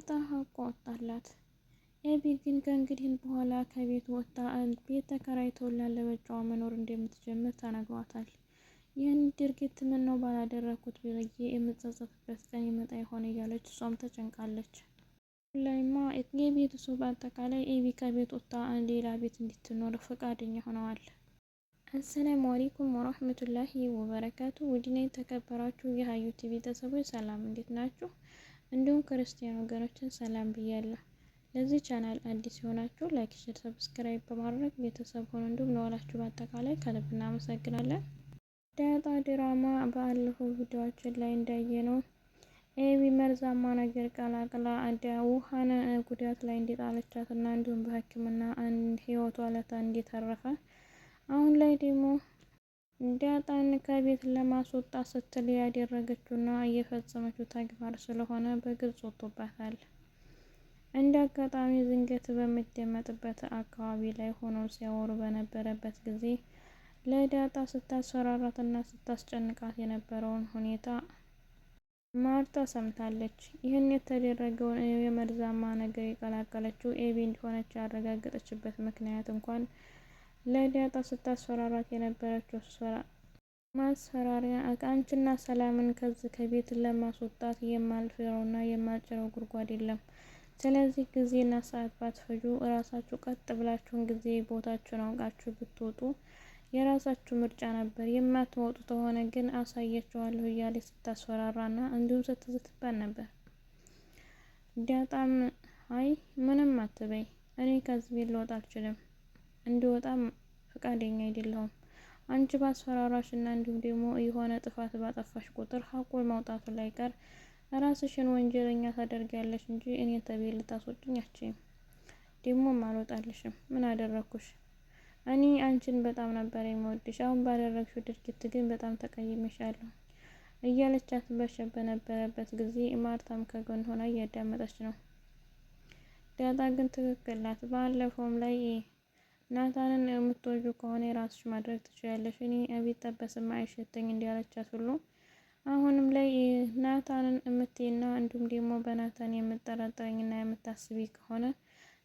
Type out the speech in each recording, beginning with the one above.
ዳጣ ሀቋ ወጣላት። ኤቢ ግን ከእንግዲህ በኋላ ከቤት ወጥታ ቤት ተከራይተውላት ለብቻዋ መኖር እንደምትጀምር ተነግሯታል። ይህን ድርጊት ምነው ባላደረኩት ብዬ የምጸጸትበት ቀን ይመጣ ይሆን እያለች እሷም ተጨንቃለች። ላይማ የቤተሰቡ በአጠቃላይ ኤቢ ከቤት ወጥታ ሌላ ቤት እንድትኖር ፈቃደኛ ሆነዋል። አሰላሙ አለይኩም ወራህመቱላሂ ወበረካቱ። ውድና የተከበራችሁ የሀዩቲ ቤተሰቦች ሰላም፣ እንዴት ናችሁ? እንዲሁም ክርስቲያን ወገኖችን ሰላም ብያለሁ። ለዚህ ቻናል አዲስ የሆናችሁ ላይክ፣ ሼር፣ ሰብስክራይብ በማድረግ ቤተሰብ ሆኑ። እንዲሁም ለዋላችሁ በአጠቃላይ ከልብ እናመሰግናለን። ዳጣ ድራማ ባለፈው ቪዲዮአችን ላይ እንዳየነው ኤቢ መርዛማ ነገር ቀላቅላ ውሃን ጉዳት ላይ እንዲጣለቻት እና እንዲሁም በሕክምና ህይወቷ ለታ እንዲተረፈ አሁን ላይ ደግሞ ዳጣን ከቤት ለማስወጣት ስትል ያደረገችውና እየፈጸመችው ተግባር ስለሆነ በግልጽ ወጥቶባታል። እንደ አጋጣሚ ዝንገት በሚደመጥበት አካባቢ ላይ ሆነው ሲያወሩ በነበረበት ጊዜ ለዳጣ ስታስፈራራትና ስታስጨንቃት የነበረውን ሁኔታ ማርታ ሰምታለች። ይህን የተደረገውን የመርዛማ ነገር የቀላቀለችው ኤቢ እንደሆነች ያረጋገጠችበት ምክንያት እንኳን ለዳጣ ስታስፈራራት የነበረችው ማስፈራሪያ አንቺና ሰላምን ከዚህ ከቤት ለማስወጣት የማልፈረውና የማልጭረው ጉድጓድ የለም። ስለዚህ ጊዜና ሰዓት ባትፈጁ እራሳችሁ ቀጥ ብላችሁን ጊዜ ቦታችሁን አውቃችሁ ብትወጡ የራሳችሁ ምርጫ ነበር። የማትወጡ ከሆነ ግን አሳያችኋለሁ እያለች ስታስፈራራና እንዲሁም ስትዝትበት ነበር። ዳጣም አይ ምንም አትበይ፣ እኔ ከዚህ ቤት ልወጣ አልችልም፣ እንዲወጣም ፈቃደኛ አይደለሁም። አንቺ ባስፈራራሽ እና እንዲሁም ደግሞ የሆነ ጥፋት ባጠፋሽ ቁጥር ሀቁ መውጣቱ ላይ ቀር ራስሽን ወንጀለኛ ታደርጊያለሽ እንጂ እኔ ተቤት ልታስወጪኝ አትችይም። ደግሞም አልወጣልሽም። ምን አደረኩሽ? እኔ አንቺን በጣም ነበር የምወድሽ። አሁን ባደረግሽው ድርጊት ግን በጣም ተቀይሜሻለሁ እያለቻት በነበረበት ጊዜ ማርታም ከጎን ሆና እያዳመጠች ነው። ዳጣ ግን ትክክል ናት። ባለፈውም ላይ ናታንን የምትወጁ ከሆነ የራስሽ ማድረግ ትችላለሽ፣ እኔ እቤት ጠበስማ አይሸተኝ እንዲያለቻት ሁሉ አሁንም ላይ ናታንን የምትይና እንዲሁም ደግሞ በናታን የምጠረጥረኝና የምታስቢ ከሆነ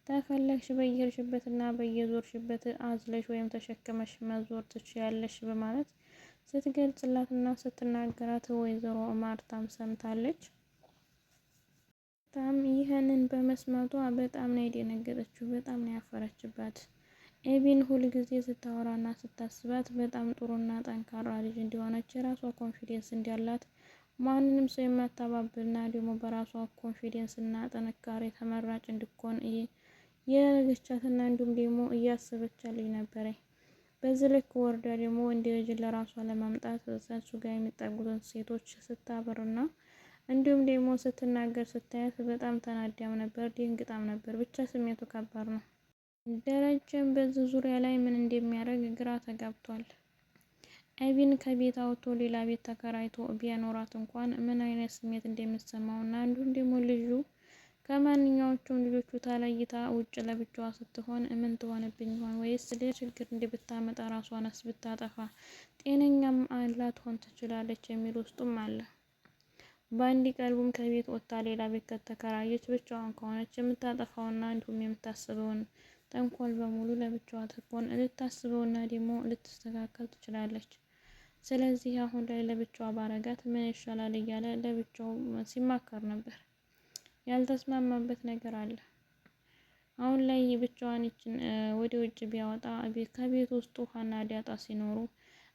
ተፈለግሽ በየሄድሽበትና በየዞርሽበት አዝለሽ ወይም ተሸክመሽ መዞር ትችያለሽ በማለት ስትገልጽላትና ስትናገራት ወይዘሮ ማርታም ሰምታለች። ታም ይህንን በመስማቷ በጣም ነው የደነገጠችው፣ በጣም ነው ያፈረችባት። ኤቢን ሁልጊዜ ስታወራና ስታስባት በጣም ጥሩና ጠንካራ ልጅ እንዲሆነች የራሷ ኮንፊደንስ እንዳላት ማንንም ሰው የማታባብልና ደግሞ በራሷ ኮንፊደንስ እና ጥንካሬ ተመራጭ እንድትሆን የረገቻትና እንዲሁም ደግሞ እያሰበቻለኝ ነበረ። በዚህ ልክ ወርዳ ደግሞ ወንድ ልጅ ለራሷ ለማምጣት እሱ ጋር የሚጠጉትን ሴቶች ስታበርና እንዲሁም ደግሞ ስትናገር ስታያት በጣም ተናዳም ነበር፣ ደንግጣም ነበር። ብቻ ስሜቱ ከባድ ነው። ደረጀም በዚህ ዙሪያ ላይ ምን እንደሚያደርግ ግራ ተጋብቷል። ኤቢን ከቤት አውጥቶ ሌላ ቤት ተከራይቶ ቢያኖራት እንኳን ምን አይነት ስሜት እንደሚሰማው እና እንዲሁም ደግሞ ልጁ ከማንኛዎቹም ልጆቹ ተለይታ ውጭ ለብቻዋ ስትሆን ምን ትሆንብኝ ይሆን? ወይስ ሌላ ችግር ብታመጣ ራሷንስ ብታጠፋ ጤነኛም ላትሆን ትችላለች የሚል ውስጡም አለ። በአንድ ቀልቡም ከቤት ወጥታ ሌላ ቤት ከተከራየች ብቻዋን ከሆነች የምታጠፋውና እንዲሁም የምታስበውን ተንኮል በሙሉ ለብቻዋ ትሆን ልታስበውና ደግሞ ልትስተካከል ትችላለች። ስለዚህ አሁን ላይ ለብቻዋ ባረጋት ምን ይሻላል እያለ ለብቻው ሲማከር ነበር። ያልተስማማበት ነገር አለ። አሁን ላይ ብቻዋን ይችን ወደ ውጭ ቢያወጣ ከቤት ውስጥ ውሃና ዳጣ ሲኖሩ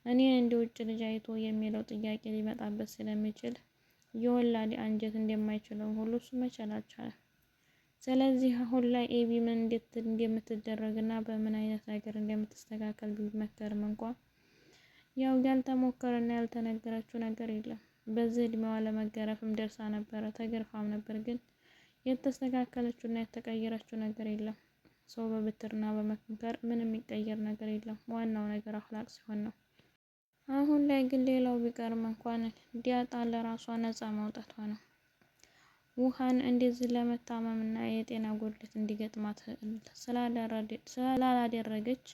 እኔን እንደ ውጭ ልጅ አይቶ የሚለው ጥያቄ ሊመጣበት ስለሚችል የወላድ አንጀት እንደማይችለው ሁሉ እሱ መቻል አልቻለም። ስለዚህ አሁን ላይ ኤቢ ምን እንደምትደረግና በምን አይነት ነገር እንደምትስተካከል ቢመከርም እንኳን ያው ያልተሞከረና ያልተነገረችው ነገር የለም። በዚህ እድሜዋ ለመገረፍም ደርሳ ነበረ፣ ተገርፋም ነበር። ግን የተስተካከለችውና የተቀየረችው ነገር የለም። ሰው በብትርና በመምከር ምንም የሚቀየር ነገር የለም። ዋናው ነገር አክላቅ ሲሆን ነው። አሁን ላይ ግን ሌላው ቢቀርም እንኳን ዳጣ ለራሷ ነፃ ማውጣቷ ነው። ውሃን እንደዚህ ለመታመምና የጤና ጉድለት እንዲገጥማት ስላላደረገች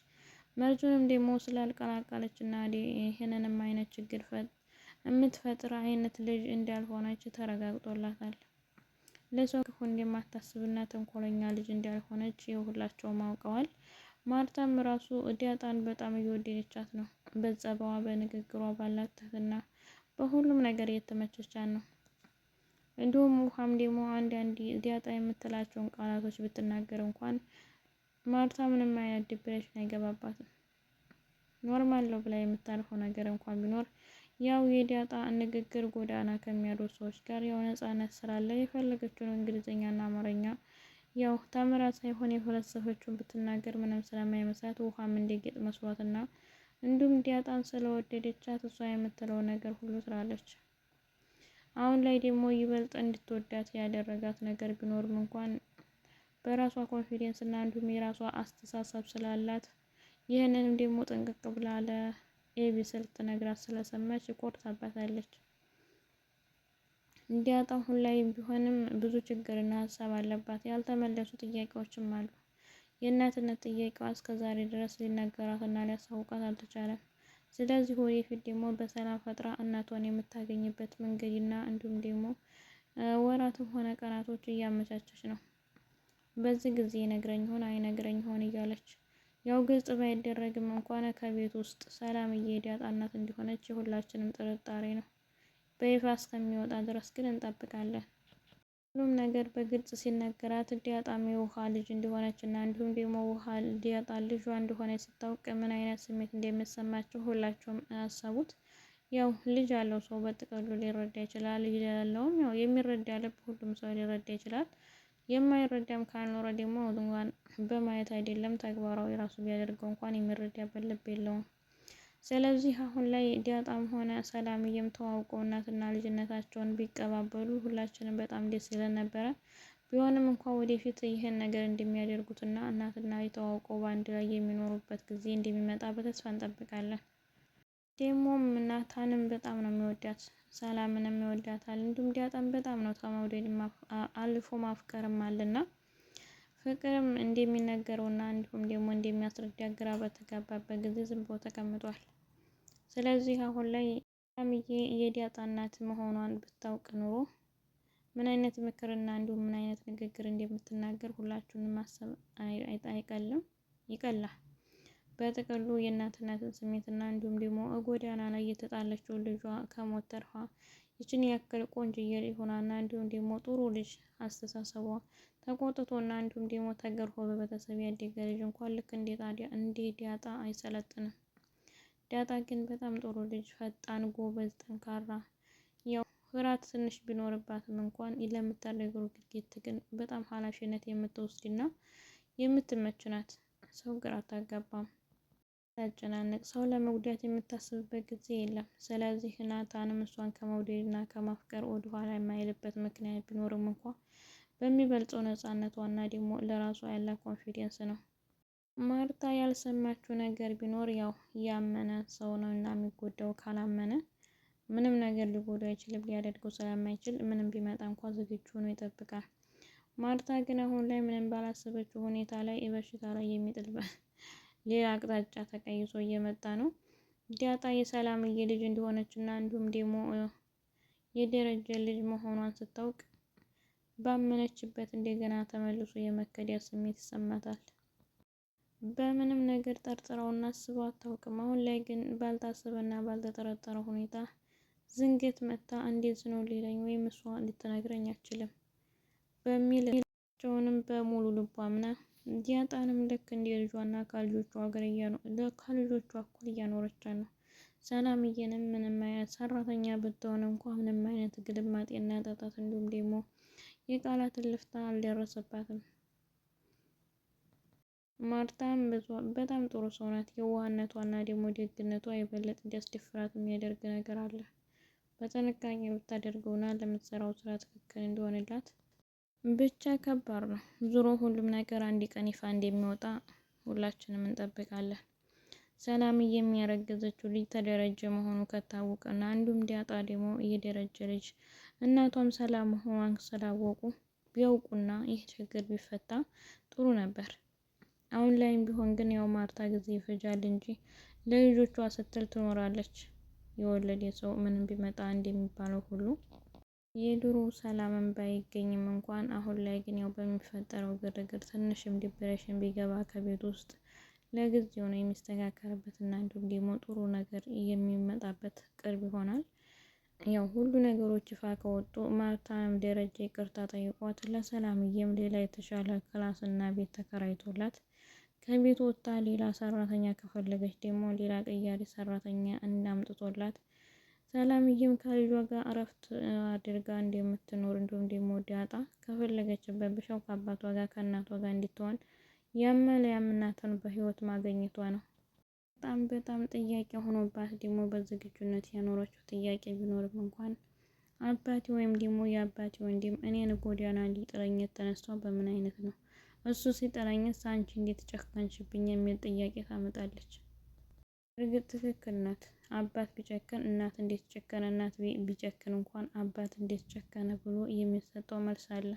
መርዙንም ደግሞ ስላልቀላቀለች እና ይህንንም አይነት ችግር የምትፈጥር አይነት ልጅ እንዳልሆነች ተረጋግጦላታል። ለሰው ክፉ እንደማታስብና ተንኮለኛ ልጅ እንዳልሆነች ሁላቸውም አውቀዋል። ማርታም ራሱ ዳጣን በጣም እየወደደቻት ነው። በጸባዋ፣ በንግግሯ፣ ባላት ትህትና በሁሉም ነገር እየተመቸቻት ነው። እንዲሁም ውሃም ደግሞ አንዳንድ ዳጣ የምትላቸውን ቃላቶች ብትናገር እንኳን ማርታ ምንም አይነት ዲፕሬሽን አይገባባትም። ኖርማል ነው ብላ የምታልፈው ነገር እንኳን ቢኖር ያው የዳጣ ንግግር ጎዳና ከሚያድሩ ሰዎች ጋር ያው ነፃነት ስላለ የፈለገችውን እንግሊዝኛና አማርኛ ያው ተምራ ሳይሆን የፈለሰፈችውን ብትናገር ምንም ስለማይመስላት ውሃም እንደጌጥ መስሏትና እንዲሁም ዳጣን ስለወደደቻት እሷ የምትለው ነገር ሁሉ ትላለች። አሁን ላይ ደግሞ ይበልጥ እንድትወዳት ያደረጋት ነገር ቢኖርም እንኳን በራሷ ኮንፊደንስ እና እንዲሁም የራሷ አስተሳሰብ ስላላት ይህንንም ደግሞ ጥንቅቅ ብላ ለኤቢ ስትነግራት ስለሰማች ቆርታባታለች። ዳጣ አሁን ላይ ቢሆንም ብዙ ችግርና ሀሳብ አለባት። ያልተመለሱ ጥያቄዎችም አሉ። የእናትነት ጥያቄዋ እስከዛሬ ድረስ ሊነገራትና ሊያሳውቃት አልተቻለም። ስለዚህ ወደፊት ደግሞ በሰላም ፈጥራ እናቷን የምታገኝበት መንገድና እንዲሁም ደግሞ ወራትም ሆነ ቀናቶች እያመቻቸች ነው። በዚህ ጊዜ ይነግረኝ ይሆን አይነግረኝ ይሆን እያለች ያው ግልጽ ባይደረግም እንኳን ከቤት ውስጥ ሰላምዬ ዳጣ እናት እንደሆነች የሁላችንም ጥርጣሬ ነው። በይፋ እስከሚወጣ ድረስ ግን እንጠብቃለን። ሁሉም ነገር በግልጽ ሲነገራት ዳጣም የውሃ ልጅ እንደሆነች እና እንዲሁም ደግሞ ውሃ ዳጣ ልጇ እንደሆነች ስታውቅ ምን አይነት ስሜት እንደሚሰማቸው ሁላቸውም አሰቡት። ያው ልጅ ያለው ሰው በጥቅሉ ሊረዳ ይችላል። ልጅ ያለውም ያው የሚረዳ ልብ ሁሉም ሰው ሊረዳ ይችላል። የማይረዳም ካልኖረ ደግሞ እንኳን በማየት አይደለም ተግባራዊ ራሱ ቢያደርገው እንኳን የሚረዳበት ልብ የለውም። ስለዚህ አሁን ላይ ዳጣም ሆነ ሰላምዬም ተዋውቀው እናትና ልጅነታቸውን ቢቀባበሉ ሁላችንም በጣም ደስ ይለን ነበረ። ቢሆንም እንኳን ወደፊት ይህን ነገር እንደሚያደርጉትና እናትና ተዋውቀው በአንድ ላይ የሚኖሩበት ጊዜ እንደሚመጣ በተስፋ እንጠብቃለን። ደግሞም ናታንም በጣም ነው የሚወዳት፣ ሰላምንም ይወዳታል። እንዲሁም ዳጣም በጣም ነው ከመውደድ አልፎ ማፍቀርም አለና ፍቅርም እንደሚነገረውና እንዲሁም ደግሞ እንደሚያስረዳ ግራ በተጋባበት ጊዜ ዝም ብሎ ተቀምጧል። ስለዚህ አሁን ላይ ሰላምዬ የዳጣ እናት መሆኗን ብታውቅ ኑሮ ምን አይነት ምክርና እንዲሁም ምን አይነት ንግግር እንደምትናገር ሁላችሁንም ማሰብ አይቀልም፣ ይቀላል። በጥቅሉ የእናትነትን ስሜትና እንዲሁም ደግሞ ጎዳና ላይ የተጣለችው ልጇ ከሞት ተርፋ ይችን ያክል ቆንጅዬ ልጅ ሆናና እንዲሁም ደግሞ ጥሩ ልጅ አስተሳሰቧ ተቆጥቶና እንዲሁም ደግሞ ተገርፎ በቤተሰብ ያደገ ልጅ እንኳን ልክ እንደ ዳጣ አይሰለጥንም። ዳጣ ግን በጣም ጥሩ ልጅ፣ ፈጣን፣ ጎበዝ፣ ጠንካራ ያው ፍርሃት ትንሽ ቢኖርባትም እንኳን ለምታደርገው ድርጊት ግን በጣም ኃላፊነት የምትወስድና የምትመች ናት። ሰው ግራ አታጋባም፣ ታጨናንቅ፣ ሰው ለመጉዳት የምታስብበት ጊዜ የለም። ስለዚህ ናታንም እሷን ከመውደድና ከማፍቀር ወደ ኋላ የማይልበት ምክንያት ቢኖርም እንኳን በሚበልጠው ነፃነቷና ደግሞ ለራሷ ያላት ኮንፊደንስ ነው። ማርታ ያልሰማችው ነገር ቢኖር ያው ያመነ ሰው ነው እና የሚጎዳው፣ ካላመነ ምንም ነገር ሊጎዳው አይችልም። ሊያደርገው ስለማይችል ምንም ቢመጣ እንኳን ዝግጁ ሆኖ ይጠብቃል። ማርታ ግን አሁን ላይ ምንም ባላሰበችው ሁኔታ ላይ በሽታ ላይ የሚጥልበት ሌላ አቅጣጫ ተቀይሶ እየመጣ ነው። ዳጣ የሰላምዬ ልጅ እንደሆነች እና እንዲሁም ደግሞ የደረጀ ልጅ መሆኗን ስታውቅ ባመነችበት እንደገና ተመልሶ የመከዳት ስሜት ይሰማታል። በምንም ነገር ጠርጥረውና አስበው አታውቅም። አሁን ላይ ግን ባልታሰበና ባልተጠረጠረ ሁኔታ ዝንገት መታ እንዴት ነው ሊለኝ ወይም እሷ ልትነግረኝ አችልም በሚል ቸውንም በሙሉ ልቧ አምና ዳጣንም ልክ እንደ ልጇና ከልጆቿ እኩል እያኖረቻት ነው። ሰላምዬንም ምንም አይነት ሰራተኛ ብትሆን እንኳን ምንም አይነት ግልማጤና ጣጣት እንዲሁም ደግሞ የቃላት ልፍታ አልደረሰባትም። ማርታም በጣም ጥሩ ሰው ናት። የዋህነቷና ደግሞ ደግነቷ የበለጠ እንዲያስደፍራት የሚያደርግ ነገር አለ። በጥንቃቄ ብታደርገውና ለምትሰራው ስራ ትክክል እንደሆነላት ብቻ ከባድ ነው። ዙሮ ሁሉም ነገር አንድ ቀን ይፋ እንደሚወጣ ሁላችንም እንጠብቃለን። ሰላምዬ የሚያረገዘችው ልጅ ተደረጀ መሆኑ ከታወቀና እንዲሁም ዳጣ ደግሞ የደረጀ ልጅ እናቷም ሰላም መሆኗን ስላወቁ ቢያውቁና ይህ ችግር ቢፈታ ጥሩ ነበር። አሁን ላይም ቢሆን ግን ያው ማርታ ጊዜ ይፈጃል እንጂ ለልጆቿ ስትል ትኖራለች። የወለደ ሰው ምንም ቢመጣ እንደሚባለው ሁሉ የድሮ ሰላምን ባይገኝም እንኳን አሁን ላይ ግን ያው በሚፈጠረው ግርግር ትንሽም ዲፕሬሽን ቢገባ ከቤት ውስጥ ለጊዜው ነው የሚስተካከልበት እና እንዲሁም ደግሞ ጥሩ ነገር የሚመጣበት ቅርብ ይሆናል። ያው ሁሉ ነገሮች ይፋ ከወጡ ማርታም ደረጃ ይቅርታ ጠይቋት ለሰላምዬም ሌላ የተሻለ ክላስ እና ቤት ተከራይቶላት ከቤት ወጥታ ሌላ ሰራተኛ ከፈለገች ደግሞ ሌላ ቀያሪ ሰራተኛ እናምጥቶላት ሰላምዬም ከልጇ ጋር እረፍት አድርጋ እንደምትኖር እንዲሁም ደግሞ ዳጣ ከፈለገችበት ብሻው ከአባቷ ጋር ከእናቷ ጋር እንድትሆን ያመለያም እናቷን በህይወት ማገኘቷ ነው። በጣም ጥያቄ ሆኖባት ደግሞ በዝግጁነት ያኖረችው ጥያቄ ቢኖርም እንኳን አባቴ ወይም ደግሞ የአባቴ ወንድም እኔን ጎዳና ሊጥለኝ የተነሳው በምን አይነት ነው? እሱ ሲጠላኝስ አንቺ እንዴት ጨከንሽብኝ? የሚል ጥያቄ ታመጣለች። እርግጥ ትክክል ናት። አባት ቢጨክን እናት እንዴት ጨከነ፣ እናት ቢጨክን እንኳን አባት እንዴት ጨከነ ብሎ የሚሰጠው መልስ አለ።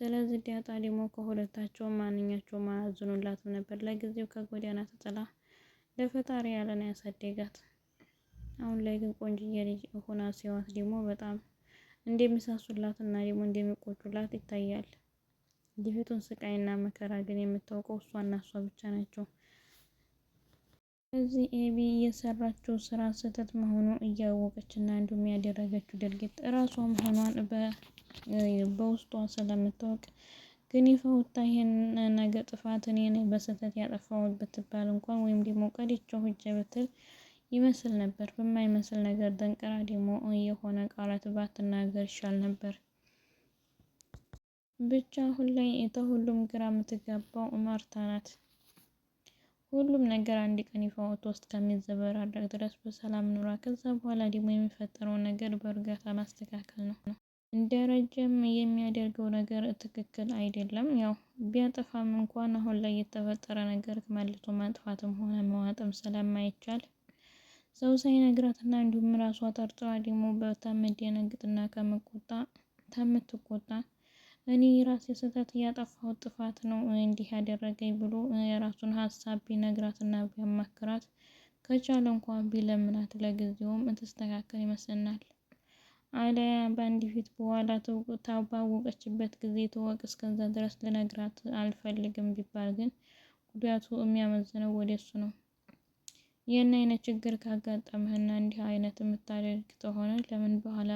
ስለዚህ ዳጣ ደግሞ ከሁለታቸው ማንኛቸውም አያዝኑላትም ነበር። ለጊዜው ከጎዳና ተጥላ ለፈጣሪ ያለን ያሳደጋት። አሁን ላይ ግን ቆንጅዬ ልጅ ሆና ሲዋት ደግሞ በጣም እንደሚሳሱላት እና ደግሞ እንደሚቆጩላት ይታያል። የፊቱን ስቃይና መከራ ግን የምታውቀው እሷና እሷ ብቻ ናቸው። እዚህ ኤቢ የሰራችው ስራ ስህተት መሆኑ እያወቀች እና እንዲሁም ያደረገችው ድርጊት እራሷ መሆኗን በውስጧ ስለምታውቅ ግን ይፋ ወጣ ይሄን ነገር ጥፋት እኔ ነኝ በስህተት ያጠፋሁት ብትባል እንኳን ወይም ደግሞ ቀድቼው ሂጄ ብትል ይመስል ነበር። በማይመስል ነገር ደንቅራ ደግሞ የሆነ ቃላት ባትናገር ይሻል ነበር። ብቻ አሁን ላይ ሁሉም ግራ የምትጋባው ማርታ ናት። ሁሉም ነገር አንድ ቀን ይፋ ወጥቶ እስከሚዘበራረቅ ድረስ በሰላም ኑራ ከዛ በኋላ ደግሞ የሚፈጠረው ነገር በእርጋታ ማስተካከል ነው። ደረጀም የሚያደርገው ነገር ትክክል አይደለም። ያው ቢያጠፋም እንኳን አሁን ላይ የተፈጠረ ነገር መልሶ ማጥፋትም ሆነ መዋጥም ስለማይቻል ሰው ሳይነግራትና እንዲሁም ራሷ ጠርጥራ ደግሞ በታመደነግጥና ከምትቆጣ እኔ የራሴ ስህተት ያጠፋሁት ጥፋት ነው እንዲህ ያደረገኝ ብሎ የራሱን ሀሳብ ቢነግራትና ቢያማክራት ከቻለ እንኳን ቢለምናት ለጊዜውም ተስተካከል ይመስልናል። አለያ በአንድ ፊት በኋላ ባወቀችበት ጊዜ ትወቅ፣ እስከዛ ድረስ ልነግራት አልፈልግም ቢባል ግን ጉዳቱ የሚያመዝነው ወደሱ ነው። ይህን አይነት ችግር ካጋጠመህና እንዲህ አይነት የምታደርግ ከሆነ ለምን በኋላ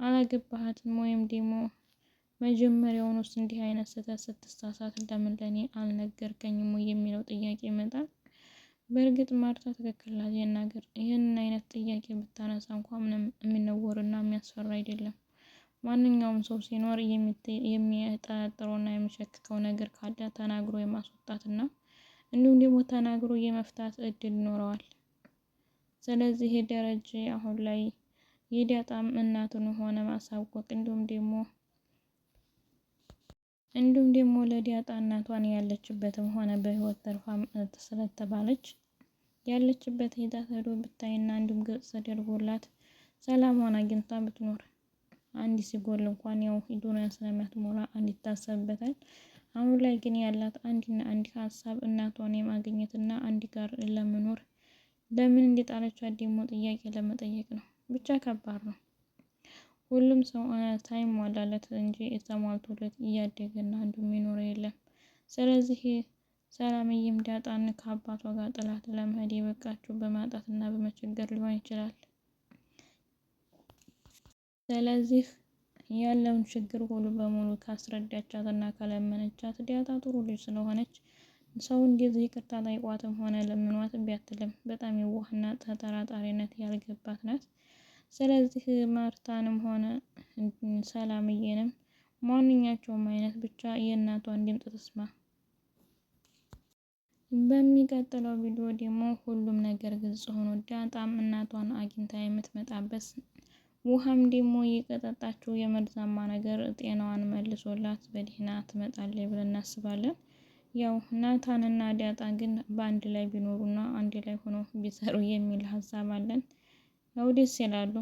አላገባሃትም ወይም ደግሞ መጀመሪያውኑስ እንዲህ አይነት ስህተት ስትሳሳት ለምን ለኔ አልነገርከኝም የሚለው ጥያቄ ይመጣል። በእርግጥ ማርታ ትክክል ናት። ይህንን አይነት ጥያቄ ብታነሳ እንኳን ምንም የሚነወርና የሚያስፈራ አይደለም። ማንኛውም ሰው ሲኖር የሚጠረጥረውና የሚሸክከው ነገር ካለ ተናግሮ የማስወጣትና እንዲሁም ደግሞ ተናግሮ የመፍታት እድል ይኖረዋል። ስለዚህ ደረጀ አሁን ላይ የዳጣም እናቱን ሆነ ማሳወቅ እንዲሁም ደግሞ ለዳጣ እናቷን ያለችበትም ሆነ በህይወት ተርፋ ስለተባለች ያለችበት ሄዳ ሄዶ ብታይና እንዲሁም ገጽ ተደርጎላት ሰላሟን አግኝታ ብትኖር አንድ ሲጎል እንኳን ያው ዱንያን ስለማትሞላ አንድ ይታሰብበታል። አሁን ላይ ግን ያላት አንድና አንድ ሀሳብ እናቷን የማግኘትና አንድ ጋር ለመኖር ለምን እንደጣለቻት ደግሞ ጥያቄ ለመጠየቅ ነው። ብቻ ከባድ ነው። ሁሉም ሰው ሳይሟላለት እንጂ ተሟልቶለት እያደገና እንዲሁም የሚኖር የለም። ስለዚህ ሰላምዬም ዳጣን ከአባቷ ጋር ጥላት ለመሄድ የበቃችው በማጣትና በመቸገር ሊሆን ይችላል። ስለዚህ ያለውን ችግር ሁሉ በሙሉ ካስረዳቻት እና ከለመነቻት ዳጣ ጥሩ ልጅ ስለሆነች ሰው እንደዚህ ይቅርታ ጠይቋትም ሆነ ለምኗት ቢያትልም በጣም የዋህና ተጠራጣሪነት ያልገባት ናት። ስለዚህ ማርታንም ሆነ ሰላምዬንም ማንኛቸውም አይነት ብቻ የእናቷን ድምፅ ትስማ። በሚቀጥለው ቪዲዮ ደግሞ ሁሉም ነገር ግልጽ ሆኖ ዳጣም እናቷን አግኝታ የምትመጣበት ውሃም ደግሞ የቀጠጣችው የመርዛማ ነገር ጤናዋን መልሶላት በደህና ትመጣለች ብለን እናስባለን። ያው ናታንና ዳጣ ግን በአንድ ላይ ቢኖሩና አንድ ላይ ሆኖ ቢሰሩ የሚል ሀሳብ አለን። ያው ደስ ይላሉ።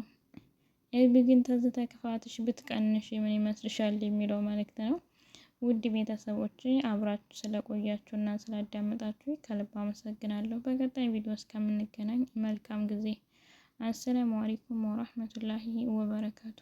ኤቢ ግን ተዝተ ክፋትሽ ብትቀንሽ ምን ይመስልሻል የሚለው መልእክት ነው። ውድ ቤተሰቦች አብራችሁ ስለቆያችሁ እና ስላዳመጣችሁ ከልብ አመሰግናለሁ። በቀጣይ ቪዲዮ እስከምንገናኝ መልካም ጊዜ። አሰላሙ አለይኩም ወራህመቱላሂ ወበረካቱ።